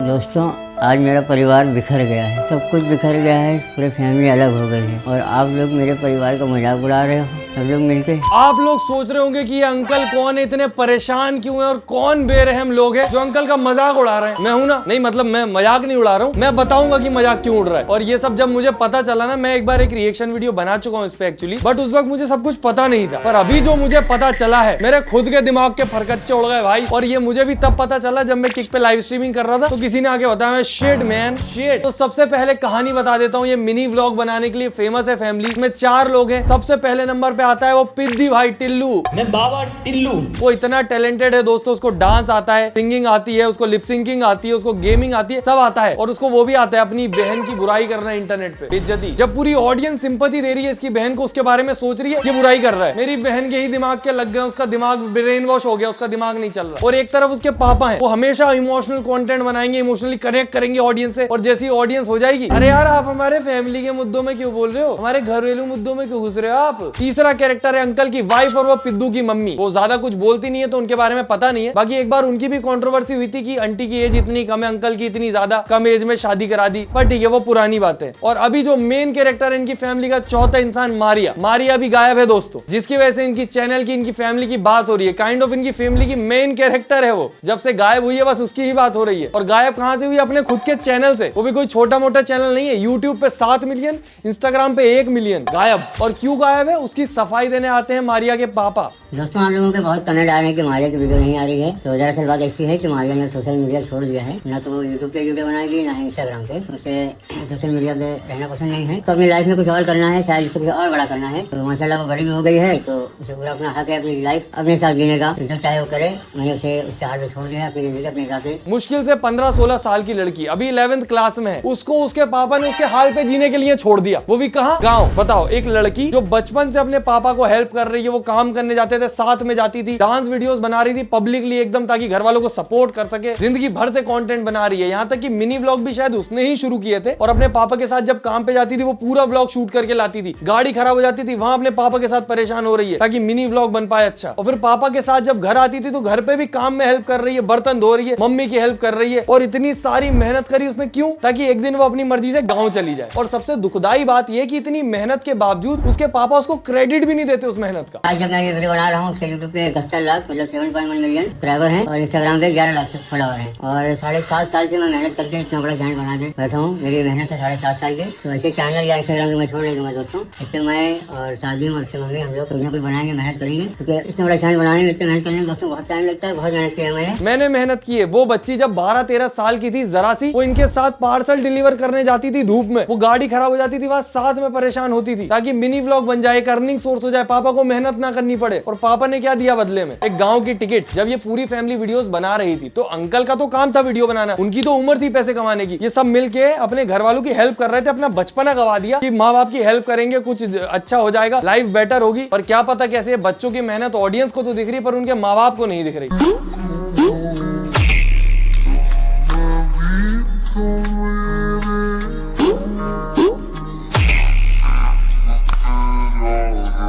दोस्तों, आज मेरा परिवार बिखर गया है। सब कुछ बिखर गया है, पूरी फैमिली अलग हो गई है और आप लोग मेरे परिवार का मजाक उड़ा रहे हो सब लोग मिलके। आप लोग सोच रहे होंगे कि ये अंकल कौन है, इतने परेशान क्यों है और कौन बेरहम लोग हैं जो अंकल का मजाक उड़ा रहे हैं। मैं हूं ना, नहीं मतलब मैं मजाक नहीं उड़ा रहा हूं, मैं बताऊंगा कि मजाक क्यों उड़ रहा है। और ये सब जब मुझे पता चला ना, मैं एक बार एक रिएक्शन वीडियो बना चुका हूं इस पे एक्चुअली, बट उस वक्त मुझे सब कुछ पता नहीं था। पर अभी जो मुझे पता चला है, मेरे खुद के दिमाग के फरकच्चे उड़ गए भाई। और ये मुझे भी तब पता चला जब मैं किक पे लाइव स्ट्रीमिंग कर रहा था, तो किसी ने आके बताया शिट मैन शिट। तो सबसे पहले कहानी बता देता हूँ। ये मिनी व्लॉग बनाने के लिए फेमस है फैमिली में, 4 लोग हैं। सबसे पहले नंबर पे आता है वो पिद्दी भाई टिल्लू। मैं बाबा टिल्लू। वो इतना टैलेंटेड है दोस्तों, उसको डांस आता है, सिंगिंग आती है, उसको लिप सिंकिंग आती है, उसको गेमिंग आती है, सब आता है। और उसको वो भी आता है अपनी बहन की बुराई करना इंटरनेट पे, बेइज्जती। जब पूरी ऑडियंस सिंपैथी दे रही है इसकी बहन को, उसके बारे में सोच रही है, ये बुराई कर रहा है। मेरी बहन के ही दिमाग के लग गए, उसका दिमाग ब्रेन वॉश हो गया, उसका दिमाग नहीं चल रहा। और एक तरफ उसके पापा है, वो हमेशा इमोशनल कंटेंट बनाएंगे, इमोशनली कनेक्ट करेंगे ऑडियंस से। और जैसी ऑडियंस हो जाएगी, अरे यार आप हमारे फैमिली के मुद्दों में क्यों बोल रहे हो, हमारे घरेलू मुद्दों में क्यों घुस रहे हो आप। तीसरा कैरेक्टर है अंकल की वाइफ और वो पिद्दू की मम्मी। वो ज्यादा कुछ बोलती नहीं है तो उनके बारे में पता नहीं है। बाकी एक बार उनकी भी कंट्रोवर्सी हुई थी कि आंटी की एज इतनी कम है, अंकल की इतनी ज्यादा, कम एज में शादी करा दी। पर ठीक है, वो पुरानी बात है। और अभी जो मेन कैरेक्टर है इनकी फैमिली का, चौथा इंसान मारिया। मारिया भी गायब है दोस्तों, जिसकी वजह से इनकी चैनल की, इनकी फैमिली की बात हो रही है। काइंड ऑफ इनकी फैमिली की मेन कैरेक्टर है वो। जब से गायब हुई है बस उसकी ही बात हो रही है। और गायब कहां से हुई? अपने खुद के चैनल से। वो भी कोई छोटा मोटा चैनल नहीं है। यूट्यूब पे 7 मिलियन, इंस्टाग्राम पे 1 मिलियन। गायब। और क्यों गायब है उसकी सफाई देने आते हैं मारिया के पापा। दोस्तों, आप लोगों के बहुत कमेंट आ रहे हैं कि मारिया की वीडियो नहीं आ रही है। तो दरअसल बात ऐसी है कि मारिया ने सोशल मीडिया छोड़ दिया है। ना तो वो यूट्यूब पे वीडियो बनाएगी, ना इंस्टाग्राम पे। उसे सोशल मीडिया पे रहना पसंद नहीं है। तो अपनी लाइफ में कुछ और करना है, शायद इसको कुछ और बड़ा करना है। तो माशाल्लाह वो बड़ी भी हो गई है, तो उसे पूरा अपना हक है अपनी लाइफ अपने साथ जीने का। जो चाहे वो करे। मैंने उसे उसके हाथ में छोड़ दिया है अपनी जिंदगी अपने हिसाब से। मुश्किल से 15-16 साल की लड़की, अभी 11th क्लास में है, उसको उसके पापा ने उसके हाल पे जीने के लिए छोड़ दिया। वो भी कहाँ? गाँव। बताओ, एक लड़की जो बचपन से अपने पापा को हेल्प कर रही है, वो काम करने जाते थे, साथ में जाती थी, डांस वीडियोस बना रही थी पब्लिकली एकदम, ताकि घर वालों को सपोर्ट कर सके, जिंदगी भर से कंटेंट बना रही है। यहाँ तक कि मिनी व्लॉग भी शायद उसने ही शुरू किए थे। और अपने पापा के साथ जब काम पे जाती थी, वो पूरा व्लॉग शूट करके लाती थी। गाड़ी खराब हो जाती थी, वहां अपने पापा के साथ परेशान हो रही है ताकि मिनी व्लॉग बन पाए अच्छा। और फिर पापा के साथ जब घर आती थी तो घर पे भी काम में हेल्प कर रही है, बर्तन धो रही है, मम्मी की हेल्प कर रही है। और इतनी सारी मेहनत करी उसने, क्यों? ताकि एक दिन वो अपनी मर्जी से गाँव चली जाए। और सबसे दुखदाई बात यह कि इतनी मेहनत के बावजूद उसके पापा उसको क्रेडिट भी नहीं देते उस मेहनत का। आज जब मैं ये वीडियो बना रहा हूँ, उसके यूट्यूब पे 71 लाख मतलब 7.1 मिलियन सब्सक्राइबर हैं और इंस्टाग्राम पे 11 लाख फॉलोवर हैं। और 7.5 साल से मैं मेहनत करके इतना बड़ा चैनल बना के बैठा हूँ। मेरी मेहनत है 7.5 साल की। तो ऐसे चैनल या इंस्टाग्राम मैं छोड़ नहीं दूंगा दोस्तों। इससे मैं और सादिम और उससे मम्मी हम लोग कुछ ना कुछ बनाएंगे, मेहनत करेंगे। क्योंकि इतना बड़ा चैनल बनाने में इतनी मेहनत करने में दोस्तों बहुत टाइम लगता है। बहुत मेहनत की है मैंने मेहनत की है। वो बच्ची जब 12-13 साल की थी, जरा सी, वो इनके साथ पार्सल डिलीवर करने जाती थी धूप में। वो गाड़ी खराब हो जाती थी, वहां साथ में परेशान होती थी ताकि मिनी व्लॉग बन जाए, अर्निंग सोर्स हो जाए, पापा को मेहनत ना करनी पड़े। और पापा ने क्या दिया बदले में? एक गांव की टिकट। जब ये पूरी फैमिली वीडियोस बना रही थी तो अंकल का तो काम था वीडियो बनाना, उनकी तो उम्र थी पैसे कमाने की। ये सब मिलके अपने घर वालों की हेल्प कर रहे थे। अपना बचपना गवा दिया कि माँ बाप की हेल्प करेंगे, कुछ अच्छा हो जाएगा, लाइफ बेटर होगी। पर क्या पता कैसे बच्चों की मेहनत ऑडियंस को तो दिख रही, पर उनके माँ बाप को नहीं दिख रही।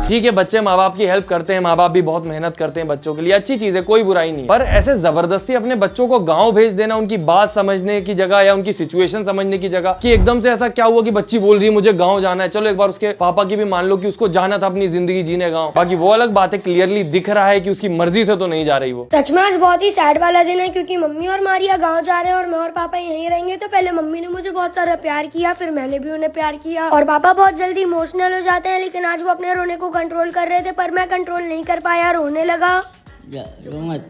ठीक है, बच्चे माँ बाप की हेल्प करते हैं, माँ बाप भी बहुत मेहनत करते हैं बच्चों के लिए, अच्छी चीज है, कोई बुराई नहीं। पर ऐसे जबरदस्ती अपने बच्चों को गांव भेज देना, उनकी बात समझने की जगह या उनकी सिचुएशन समझने की जगह, कि एकदम से ऐसा क्या हुआ कि बच्ची बोल रही है मुझे गाँव जाना है, चलो एक बार उसके पापा की भी मान लो कि उसको जाना था अपनी जिंदगी जीने गाँव। बाकी वो अलग बात है, क्लियरली दिख रहा है कि उसकी मर्जी से तो नहीं जा रही वो। सच में आज बहुत ही सैड वाला दिन है, क्योंकि मम्मी और मारिया गांव जा रहे हैं और मैं और पापा यहीं रहेंगे। तो पहले मम्मी ने मुझे बहुत सारा प्यार किया, फिर मैंने भी उन्हें प्यार किया। और पापा बहुत जल्दी इमोशनल हो जाते हैं, लेकिन आज वो अपने रोने को कंट्रोल कर रहे थे, पर मैं कंट्रोल नहीं कर पाया, रोने लगा। रो मत।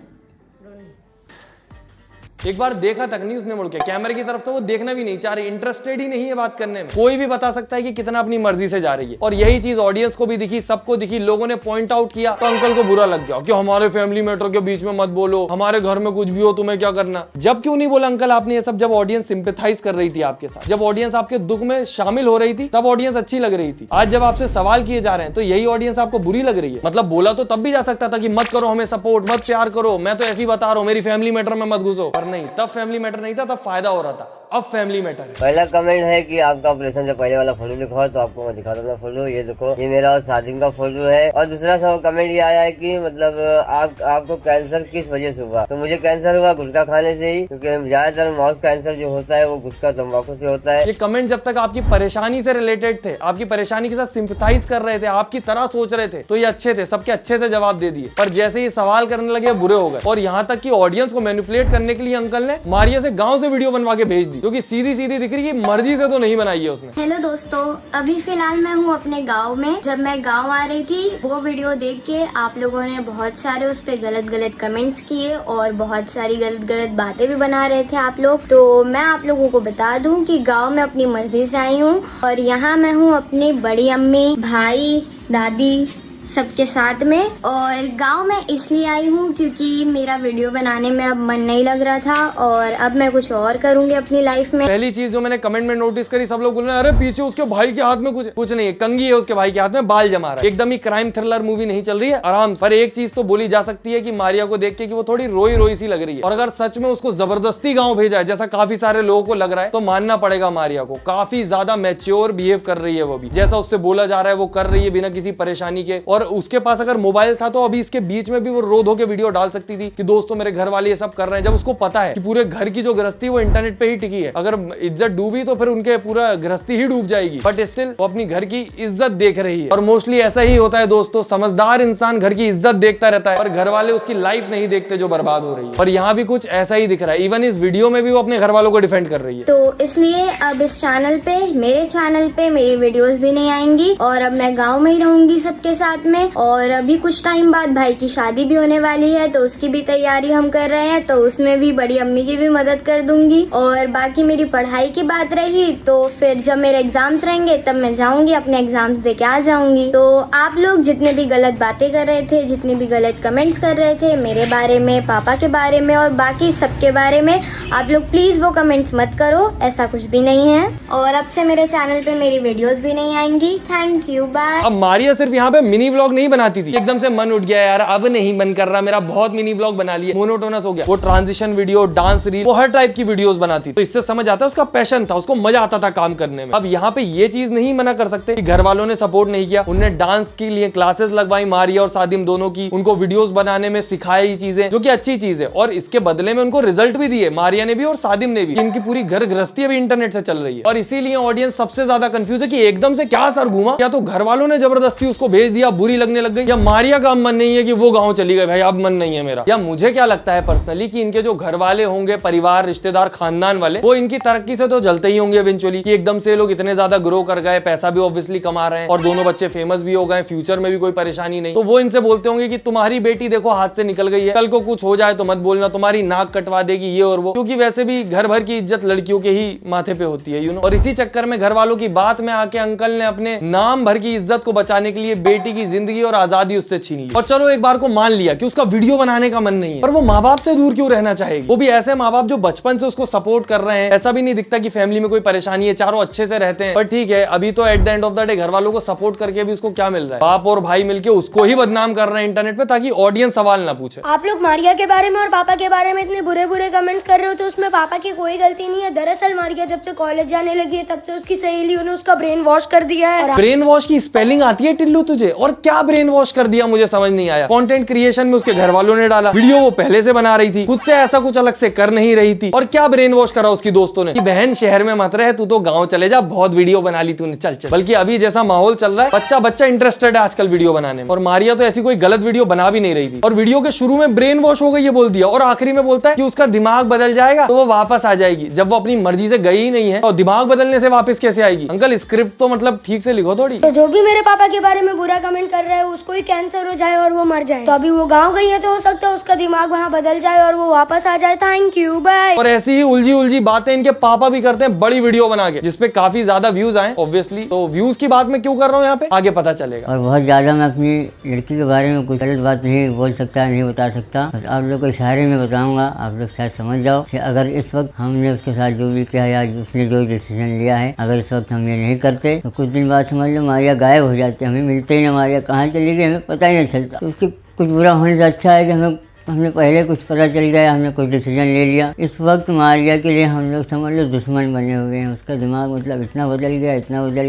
एक बार देखा तक नहीं उसने मुड़ के कैमरे की तरफ, तो वो देखना भी नहीं चाह रही, इंटरेस्टेड ही नहीं है बात करने में। कोई भी बता सकता है कि कितना अपनी मर्जी से जा रही है। और यही चीज ऑडियंस को भी दिखी, सबको दिखी, लोगों ने पॉइंट आउट किया, तो अंकल को बुरा लग गया कि हमारे फैमिली मैटर के बीच में मत बोलो, हमारे घर में कुछ भी हो तुम्हें क्या करना। जब क्यों नहीं बोला अंकल आपने ये सब? जब ऑडियंस सिंपैथाइज कर रही थी आपके साथ, जब ऑडियंस आपके दुख में शामिल हो रही थी, तब ऑडियंस अच्छी लग रही थी। आज जब आपसे सवाल किए जा रहे हैं तो यही ऑडियंस आपको बुरी लग रही है। मतलब बोला तो तब भी जा सकता था कि मत करो हमें सपोर्ट, मत प्यार करो, मैं तो ऐसे ही बता रहा हूँ, मेरी फैमिली मैटर में मत घुसो। पर नहीं, तब फैमिली नहीं था, तब फायदा हो रहा था। अब फैमिली मैटर है। पहला कमेंट है कि आपका ऑपरेशन से पहले वाला फोटो दिखाओ, तो आपको मैं दिखा दूंगा फोटो। ये देखो, ये मेरा शादी का फोटो है। और दूसरा सब कमेंट ये आया है कि मतलब आपको कैंसर किस वजह से हुआ। तो मुझे कैंसर हुआ गुटखा खाने से ही, क्योंकि ज्यादातर माउथ कैंसर जो होता है वो गुटखा तंबाकू से होता है। ये कमेंट जब तक आपकी परेशानी से रिलेटेड थे, आपकी परेशानी के साथ सिंपथाइज कर रहे थे, आपकी तरह सोच रहे थे, तो ये अच्छे थे, सबके अच्छे से जवाब दे दिए। पर जैसे ये सवाल करने लगे बुरे हो गए। और यहाँ तक कि ऑडियंस को मैनिपुलेट करने के लिए अंकल ने मारिया से गांव से वीडियो बनवा के भेज दी, क्योंकि सीधी सीधी दिख रही है, मर्जी से तो नहीं बनाई है उसने। हेलो दोस्तों, अभी फिलहाल मैं हूँ अपने गांव में। जब मैं गांव आ रही थी वो वीडियो देख के आप लोगों ने बहुत सारे उस पे गलत कमेंट्स किए और बहुत सारी गलत बातें भी बना रहे थे आप लोग। तो मैं आप लोगों को बता दूं कि गांव में अपनी मर्जी से आई हूँ और यहाँ मैं हूँ अपनी बड़ी अम्मी, भाई, दादी सबके साथ में। और गांव में इसलिए आई हूँ क्योंकि मेरा वीडियो बनाने में अब मन नहीं लग रहा था और अब मैं कुछ और करूँगी अपनी लाइफ में। पहली चीज जो मैंने कमेंट में नोटिस करी, सब लोग बोल रहे हैं अरे पीछे उसके भाई के हाथ में कुछ नहीं है, कंघी है उसके भाई के हाथ में, बाल जमा रहा है। एकदम ही क्राइम थ्रिलर मूवी नहीं चल रही है, आराम से। पर एक चीज तो बोली जा सकती है कि मारिया को देख के कि वो थोड़ी रोई सी लग रही है। और अगर सच में उसको जबरदस्ती गाँव भेजा है, जैसा काफी सारे लोगों को लग रहा है, तो मानना पड़ेगा मारिया को। काफी ज्यादा मैच्योर बिहेव कर रही है वो भी, जैसा उससे बोला जा रहा है वो कर रही है बिना किसी परेशानी के। और उसके पास अगर मोबाइल था तो अभी इसके बीच में भी वो रो धो के वीडियो डाल सकती थी कि दोस्तों मेरे घर वाले ये सब कर रहे हैं, जब उसको पता है कि पूरे घर की जो गृहस्थी वो इंटरनेट पे ही टिकी है। अगर इज्जत डूबी तो फिर उनके पूरा गृहस्थी ही डूब जाएगी। बट स्टिल वो अपनी घर की इज्जत देख रही है। और मोस्टली ऐसा ही होता है दोस्तों, समझदार इंसान घर की इज्जत देखता रहता है और घर वाले उसकी लाइफ नहीं देखते जो बर्बाद हो रही है। और यहाँ भी कुछ ऐसा ही दिख रहा है। इवन इस वीडियो में भी वो अपने घर वालों को डिफेंड कर रही है। तो इसलिए अब इस चैनल पे, मेरे चैनल पे मेरी वीडियोस भी नहीं आएंगी और अब मैं गाँव में ही रहूंगी सबके साथ में। और अभी कुछ टाइम बाद भाई की शादी भी होने वाली है, तो उसकी भी तैयारी हम कर रहे हैं, तो उसमें भी बड़ी अम्मी की भी मदद कर दूंगी। और बाकी मेरी पढ़ाई की बात रही तो फिर जब मेरे एग्जाम्स रहेंगे तब मैं जाऊंगी, अपने एग्जाम्स दे के आ जाऊंगी। तो आप लोग जितने भी गलत बातें कर रहे थे, जितने भी गलत कमेंट्स कर रहे थे मेरे बारे में, पापा के बारे में और बाकी सबके बारे में, आप लोग प्लीज वो कमेंट्स मत करो, ऐसा कुछ भी नहीं है। और अब से मेरे चैनल पे मेरी वीडियोस भी नहीं आएंगी। Thank you, bye. अब मारिया सिर्फ यहाँ पे मिनी व्लॉग नहीं बनाती थी, एकदम से मन उठ गया यार अब नहीं मन कर रहा मेरा, बहुत मिनी व्लॉग बना लिए, मोनोटोनस हो गया। वो ट्रांजिशन वीडियो, डांस रील, वो हर टाइप की वीडियोस बनाती। तो इससे समझ आता है उसका पैशन था, उसको मजा आता था काम करने में। अब यहाँ पे ये चीज नहीं मना कर सकते कि घर वालों ने सपोर्ट नहीं किया, उन्होंने डांस के लिए क्लासेस लगवाई मारिया और सादिम दोनों की, उनको वीडियोस बनाने में सिखाई चीजें, जो कि अच्छी चीज है। और इसके बदले में उनको रिजल्ट भी दिए, मारिया ने भी और सादिम ने भी। इनकी पूरी घर गृहस्थी अभी इंटरनेट से चल रही है। और इसीलिए ऑडियंस सबसे ज्यादा कंफ्यूज है कि एकदम से क्या सर घूमा, या तो घर वालों ने जबरदस्ती उसको भेज दिया, बुरी लगने लग गई, या मारिया का मन नहीं है कि वो गाँव चली गई, भाई अब मन नहीं है मेरा। या मुझे क्या लगता है पर्सनली कि इनके जो घर वाले होंगे, परिवार, रिश्तेदार, खानदान वाले, वो इनकी तरक्की से तो जलते ही होंगे इवेंचुअली, कि एकदम से लोग इतने ज्यादा ग्रो कर गए, पैसा भी ऑब्वियसली कमा रहे हैं और दोनों बच्चे फेमस भी हो गए, फ्यूचर में भी कोई परेशानी नहीं। तो वो इनसे बोलते होंगे कि तुम्हारी बेटी देखो हाथ से निकल गई है, कल को कुछ हो जाए तो मत बोलना, तुम्हारी नाक कटवा देगी ये और वो, क्योंकि वैसे भी घर भर की इज्जत लड़कियों के ही माथे पे होती है, यू नो। और इसी चक्कर में घर वालों की बात में आके अंकल ने अपने नाम भर की इज्जत को बचाने के लिए बेटी की जिंदगी और आजादी उससे छीन ली। और चलो एक बार को मान लिया कि उसका वीडियो बनाने का मन नहीं है, पर वो माँ बाप से दूर क्यों रहना चाहेगी? वो भी ऐसे माँ बाप जो बचपन से उसको सपोर्ट कर रहे हैं। ऐसा भी नहीं दिखता कि फैमिली में कोई परेशानी है, चारों अच्छे से रहते हैं। पर ठीक है, अभी तो at the end of the day घर वालों को सपोर्ट करके भी उसको क्या मिल रहा है? बाप और भाई मिलके उसको ही बदनाम कर रहे हैं इंटरनेट पे, ताकि ऑडियंस सवाल ना पूछे। आप लोग मारिया के बारे में और पापा के बारे में इतने बुरे कमेंट्स कर रहे हो, तो उसमें पापा की कोई गलती नहीं है। दरअसल मारिया जब से कॉलेज जाने लगी है तब से उसकी सहेलियों ने उसका ब्रेन वॉश कर दिया है। ब्रेन वॉश की स्पेलिंग आती है टिल्लू तुझे? और क्या ब्रेन वॉश कर दिया मुझे समझ नहीं आया। कंटेंट क्रिएशन में उसके घर वालों ने डाला, वीडियो वो पहले से बना रही थी, खुद से ऐसा कुछ अलग से कर नहीं रही थी। और क्या ब्रेन वॉश करा उसकी दोस्तों ने कि बहन शहर में मत रहे, तू तो गाँव चले जा, बहुत वीडियो बना ली तूने, चल चल। बल्कि अभी जैसा माहौल चल रहा है, बच्चा इंटरेस्टेड है आजकल वीडियो बनाने में। और मारिया तो ऐसी कोई गलत वीडियो बना भी नहीं रही थी, और वीडियो के शुरू में ब्रेन वॉश हो गई ये बोल दिया, और आखिरी में बोलता है कि उसका दिमाग बदल जाएगा तो वो वापस आ जाएगी, जब वो अपनी मर्जी से गई ही नहीं है और दिमाग बदलने से वापस कैसे आएगी? अंकल स्क्रिप्ट तो मतलब ठीक से लिखो थोड़ी। तो जो भी मेरे पापा के बारे में बुरा कमेंट कर रहा है उसको ही कैंसर हो जाए और वो मर जाए। तो अभी वो गाँव गई है तो हो सकता है उसका दिमाग वहाँ बदल जाए और वो वापस आ जाए। Thank you, bye. और ऐसी ही उलझी बातें इनके पापा भी करते हैं बड़ी वीडियो बना के, जिसपे काफी ज्यादा व्यूज आए ऑब्वियसली। तो व्यूज की बात मैं क्यों कर रहा हूँ यहाँ पे आगे पता चलेगा। और बहुत ज़्यादा मैं अपनी लड़की के बारे में कुछ गलत बात नहीं बोल सकता, नहीं बता सकता। बस आप लोग को इशारे में बताऊंगा, आप लोग शायद समझ जाओ कि अगर इस वक्त हमने उसके साथ जो भी किया या उसने जो डिसीजन लिया है, अगर इस वक्त हम ये नहीं करते तो कुछ दिन बाद समझ लो मारिया गायब हो जाती है, हमें मिलते ही ना, मारिया कहाँ चली गई हमें पता ही नहीं चलता। तो उसकी कुछ बुरा होने से अच्छा है कि हमें हमें पहले कुछ पता चल गया, हमने कोई डिसीजन ले लिया। इस वक्त मारिया के लिए हम लोग समझ लो दुश्मन बने हुए हैं। उसका दिमाग मतलब इतना बदल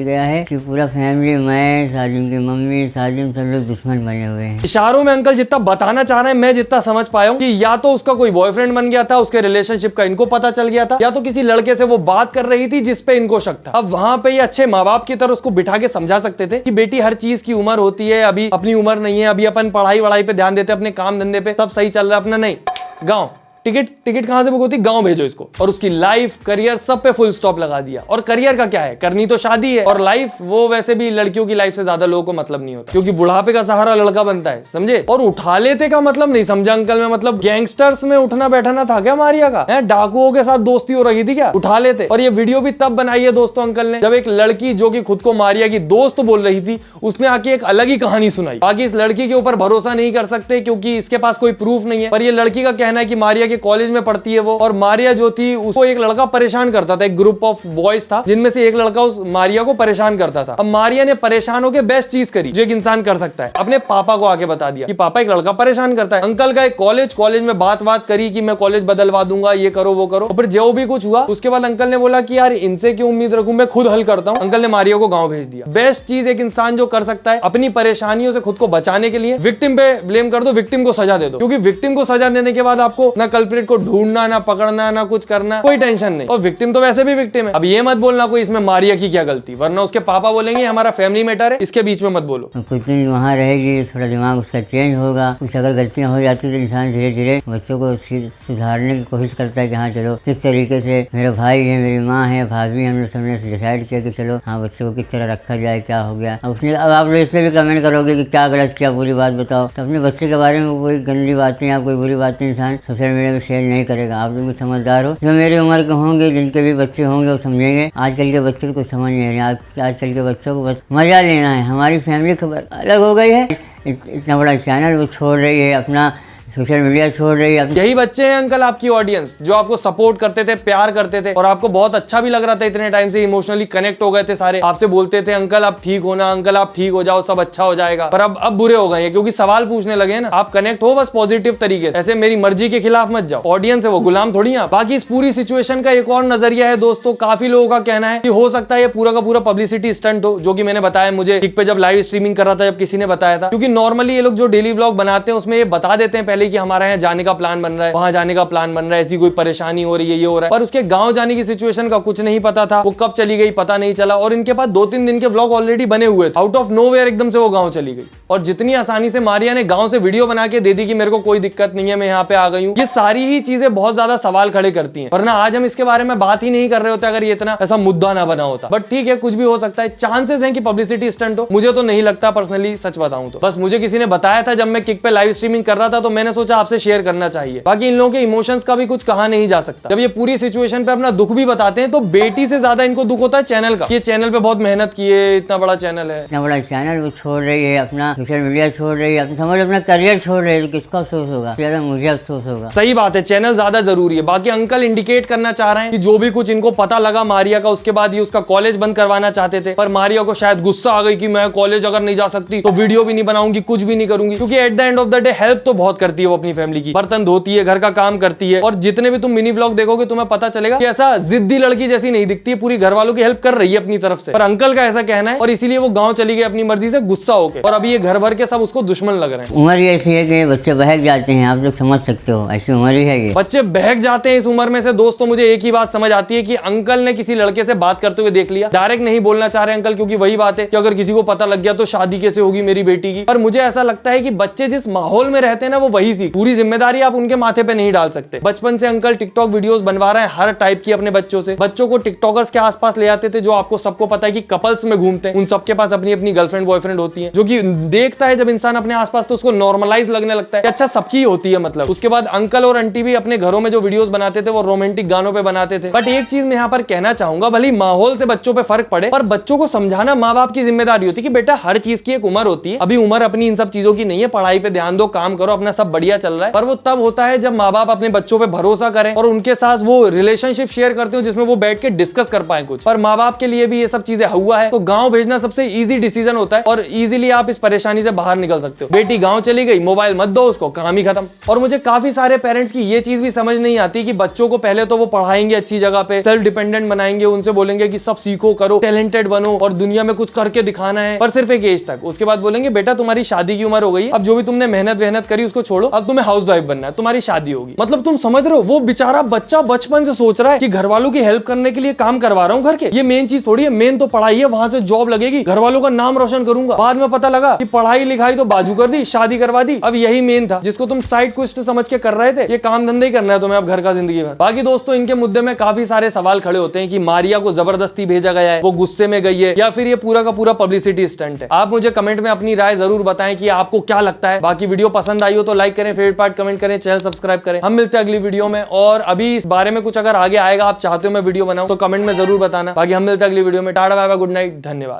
गया है कि पूरा फैमिली, मैं, साजिम की मम्मी, साजिम, सब लोग दुश्मन बने हुए हैं। इशारों में अंकल जितना बताना चाह रहे हैं, मैं जितना समझ पाया हूं कि या तो उसका कोई बॉयफ्रेंड बन गया था, उसके रिलेशनशिप का इनको पता चल गया था, या तो किसी लड़के से वो बात कर रही थी जिस पे इनको शक था। अब वहां पे ये अच्छे माँ बाप की तरह उसको बिठा के समझा सकते थे कि बेटी हर चीज की उम्र होती है, अभी अपनी उम्र नहीं है, अभी अपन पढ़ाई वढ़ाई पे ध्यान देते, अपने काम धंधे पे सब सही चल रहा है अपना। नहीं, गाँव टिकट कहां से बुक होती, गांव भेजो इसको। और उसकी लाइफ, करियर सब पे फुल स्टॉप लगा दिया। और करियर का क्या है, करनी तो शादी है, और लाइफ वो वैसे भी लड़कियों की लाइफ से ज्यादा लोगों को मतलब नहीं होता, क्योंकि बुढ़ापे का सहारा लड़का बनता है, समझे। और उठा लेते का मतलब नहीं समझा अंकल में, मतलब गैंगस्टर्स में उठना बैठना था क्या मारिया का, डाकुओं के साथ दोस्ती हो रही थी क्या, उठा लेते। और ये वीडियो भी तब बनाई है दोस्तों अंकल ने जब एक लड़की जो कि खुद को मारिया की दोस्त बोल रही थी, उसने आके एक अलग ही कहानी सुनाई। बाकी इस लड़की के ऊपर भरोसा नहीं कर सकते क्योंकि इसके पास कोई प्रूफ नहीं है, पर ये लड़की का कहना है कि मारिया के कॉलेज में पढ़ती है वो, और मारिया जो थी उसको एक लड़का परेशान करता था। एक ग्रुप ऑफ बॉयज था जिनमें से एक लड़का उस मारिया को परेशान करता था। अब मारिया ने परेशान होकर बेस्ट चीज करी जो एक इंसान कर सकता है, अपने पापा को आके बता दिया कि पापा एक लड़का परेशान करता है। अंकल का एक कॉलेज में बात करी कि मैं कॉलेज बदलवा दूंगा, ये करो वो करो। फिर जो भी कुछ हुआ उसके बाद अंकल ने बोला कि यार इनसे क्यों उम्मीद रखूं, मैं खुद हल करता हूं। अंकल ने मारिया को गांव भेज दिया। बेस्ट चीज एक इंसान जो कर सकता है अपनी परेशानियों से खुद को बचाने के लिए, विक्टिम पे ब्लेम कर दो, विक्टिम को सजा दे दो, क्योंकि विक्टिम को सजा देने के बाद आपको ना कल्प्रिट को ढूंढना, ना पकड़ना, ना कुछ करना, कोई टेंशन नहीं। और विक्टिम तो वैसे भी विक्टिम है। अब ये मत बोलना कोई इसमें मारिया की क्या गलती, वरना उसके पापा बोलेंगे हमारा फैमिली मैटर है, इसके बीच में मत बोलो। कुछ दिन वहाँ रहेगी, थोड़ा दिमाग उसका चेंज होगा, कुछ अगर गलतियाँ हो जाती तो इंसान धीरे धीरे बच्चों को सुधारने की कोशिश करता है कि हाँ चलो किस तरीके से, मेरा भाई है, मेरी माँ है, भाभी, हम लोग सबने डिसाइड किया कि चलो हाँ बच्चों को किस तरह रखा जाए, क्या हो गया। अब आप लोग इस पर भी कमेंट करोगे कि क्या गलत किया, बुरी बात बताओ, तो अपने बच्चे के बारे में कोई गंदी बातें या कोई बुरी बातें इंसान सोशल मीडिया में शेयर नहीं करेगा। आप लोग भी समझदार हो, जो मेरी उम्र के होंगे, जिनके भी बच्चे होंगे वो समझेंगे। आजकल के बच्चे को कुछ समझ नहीं आ रही, आजकल के बच्चों को बस मजा लेना है। हमारी फैमिली खबर अलग हो गई है, इतना बड़ा चैनल वो छोड़ रही है, अपना सोशल मीडिया छोड़ रही है। यही बच्चे हैं अंकल आपकी ऑडियंस जो आपको सपोर्ट करते थे, प्यार करते थे, और आपको बहुत अच्छा भी लग रहा था, इतने टाइम से इमोशनली कनेक्ट हो गए थे सारे, आपसे बोलते थे अंकल आप ठीक हो ना, अंकल आप ठीक हो जाओ, सब अच्छा हो जाएगा। पर अब बुरे हो गए हैं क्योंकि सवाल पूछने लगे हैं ना। आप कनेक्ट हो बस पॉजिटिव तरीके से, ऐसे मेरी मर्जी के खिलाफ मत जाओ। ऑडियंस है वो, गुलाम थोड़ी है। बाकी इस पूरी सिचुएशन का एक और नजरिया है दोस्तों, काफी लोगों का कहना है कि हो सकता है ये पूरा का पूरा पब्लिसिटी स्टंट हो, जो कि मैंने बताया मुझे टिक पे जब लाइव स्ट्रीमिंग कर रहा था, जब किसी ने बताया था। क्योंकि नॉर्मली ये लोग जो डेली व्लॉग बनाते हैं उसमें ये बता देते हैं पहले कि हमारा यहाँ जाने का प्लान बन रहा है, वहां जाने का प्लान बन रहा है, ऐसी कोई परेशानी हो रही है, ये हो रहा है, पर उसके गांव जाने की सिचुएशन का कुछ नहीं पता था, वो कब चली गई पता नहीं चला। और इनके पास 2-3 दिन के व्लॉग ऑलरेडी बने हुए थे, आउट ऑफ नोवेयर एकदम से वो गांव चली गई। और जितनी आसानी से मारिया ने गांव से वीडियो बना के दे दी कि मेरे को कोई दिक्कत नहीं है, मैं यहाँ पे आ गई हूँ, ये सारी ही चीजें बहुत ज्यादा सवाल खड़े करती हैं। वरना आज हम इसके बारे में बात ही नहीं कर रहे होते अगर ये इतना ऐसा मुद्दा ना बना होता। बट ठीक है, कुछ भी हो सकता है, चांसेस हैं कि पब्लिसिटी स्टंट हो। मुझे तो नहीं लगता पर्सनली, सच बताऊं तो। बस मुझे किसी ने बताया था जब मैं किक पे लाइव स्ट्रीमिंग कर रहा था, तो मैंने सोचा आपसे शेयर करना चाहिए। बाकी इन लोगों के इमोशंस का भी कुछ कहा नहीं जा सकता। जब ये पूरी सिचुएशन पे अपना दुख भी बताते हैं तो बेटी से ज्यादा इनको दुख होता है चैनल का। ये चैनल पे बहुत मेहनत की है, इतना बड़ा चैनल है, इतना बड़ा चैनल वो छोड़ रही है, अपना सोशल मीडिया छोड़ रही है, समझ अपना करियर छोड़ रही है, तो किसका अफसोस होगा? ज्यादा मुझे अफसोस होगा। सही बात है, चैनल ज्यादा जरूरी है। बाकी अंकल इंडिकेट करना चाह रहे हैं कि जो भी कुछ इनको पता लगा मारिया का, उसके बाद ये उसका कॉलेज बंद करवाना चाहते थे, पर मारिया को शायद गुस्सा आ गई कि मैं कॉलेज अगर नहीं जा सकती तो वीडियो भी नहीं बनाऊंगी, कुछ भी नहीं करूंगी। क्योंकि at the end of the day help तो बहुत करती है वो अपनी फैमिली की, बर्तन धोती है, घर का काम करती है। और जितने भी तुम मिनी व्लॉग देखोगे तुम्हें पता चलेगा कि ऐसा जिद्दी लड़की जैसी नहीं दिखती है, पूरी घर वालों की हेल्प कर रही है अपनी तरफ से। पर अंकल का ऐसा कहना है और इसीलिए वो गांव चली गई अपनी मर्जी से गुस्सा होकर, और अभी ये घर भर के सब उसको दुश्मन लग रहे हैं। उम्र ही ऐसी है कि बच्चे बहक जाते हैं, आप लोग समझ सकते हो, ऐसी उम्र ही है ये। बच्चे बहक जाते हैं इस उम्र में से। दोस्तों मुझे एक ही बात समझ आती है कि अंकल ने किसी लड़के से बात करते हुए देख लिया, डायरेक्ट नहीं बोलना चाह रहे अंकल, क्योंकि वही बात है कि अगर किसी को पता लग गया तो शादी कैसे होगी मेरी बेटी की। पर मुझे ऐसा लगता है कि बच्चे जिस माहौल में रहते हैं ना वो वही सीख, पूरी जिम्मेदारी आप उनके माथे पे नहीं डाल सकते। बचपन से अंकल टिकटॉक वीडियोस बनवा रहे हैं हर टाइप की अपने बच्चों से। बच्चों को टिकटॉकर्स के आसपास ले आते थे जो आपको सबको पता है कि कपल्स में घूमते हैं, उन सबके पास अपनी अपनी गर्लफ्रेंड बॉयफ्रेंड होती है, जो कि देखता है जब इंसान अपने आसपास तो उसको नॉर्मलाइज लगने लगता है, अच्छा सबकी होती है मतलब। उसके बाद अंकल और आंटी भी अपने घरों में जो वीडियोस बनाते थे वो रोमांटिक गानों पे बनाते थे। बट एक चीज मैं यहाँ पर कहना चाहूंगा, भले माहौल से बच्चों पे फर्क पड़े, पर बच्चों को समझाना माँ बाप की जिम्मेदारी होती है कि बेटा हर चीज की एक उम्र होती है, अभी उम्र अपनी इन सब चीजों की नहीं है, पढ़ाई पे ध्यान दो, काम करो, अपना सब बढ़िया चल रहा है, पर वो तब होता है जब माँ बाप अपने बच्चों पे भरोसा करें और उनके साथ वो रिलेशनशिप शेयर करते हो जिसमें वो बैठ के डिस्कस कर पाए कुछ। पर माँ बाप के लिए भी ये सब चीजें हुआ है, तो गाँव भेजना सबसे ईजी डिसीजन होता है और इजीली आप इस परेशानी से बाहर निकल सकते हो। बेटी गाँव चली गई, मोबाइल मत दो उसको, काम ही खत्म। और मुझे काफी सारे पेरेंट्स की ये चीज भी समझ नहीं आती कि बच्चों को पहले तो वो पढ़ाएंगे अच्छी जगह पे, सेल्फ डिपेंडेंट बनाएंगे, उनसे बोलेंगे कि सब सीखो करो, टैलेंटेड बनो और दुनिया में कुछ करके दिखाना है, पर सिर्फ एक एज तक। उसके बाद बोलेंगे बेटा तुम्हारी शादी की उम्र हो गई, अब जो भी तुमने मेहनत करी उसको छोड़ो, अब तुम्हें हाउस वाइफ बनना है, तुम्हारी शादी होगी। मतलब तुम समझ रहे हो, वो बेचारा बच्चा बचपन से सोच रहा है कि घर वालों की हेल्प करने के लिए काम करवा रहा हूँ घर के, ये मेन चीज थोड़ी है, मेन तो पढ़ाई है, वहां से जॉब लगेगी, घर वालों का नाम रोशन करूंगा। बाद में पता लगा कि पढ़ाई लिखाई तो बाजू कर दी, शादी करवा दी। अब यही मेन था जिसको तुम साइड क्वेस्ट समझ के कर रहे थे, ये काम धंधा ही करना है तुम्हें अब घर का जिंदगी भर। बाकी दोस्तों इनके मुद्दे में काफी सारे सवाल खड़े होते हैं कि मारिया को जबरदस्ती भेजा गया है, वो गुस्से में गई है, या फिर ये पूरा का पूरा पब्लिसिटी स्टंट है। आप मुझे कमेंट में अपनी राय जरूर बताएं कि आपको क्या लगता है। बाकी वीडियो पसंद आई हो तो लाइक करें, फेवरेट पार्ट कमेंट करें, चैनल सब्सक्राइब करें। हम मिलते हैं अगली वीडियो में, और अभी इस बारे में कुछ अगर आगे आएगा, आप चाहते हो मैं वीडियो बनाऊं तो कमेंट में जरूर बताना। बाकी हम मिलते हैं अगली वीडियो में। Tata bye bye, good night, धन्यवाद।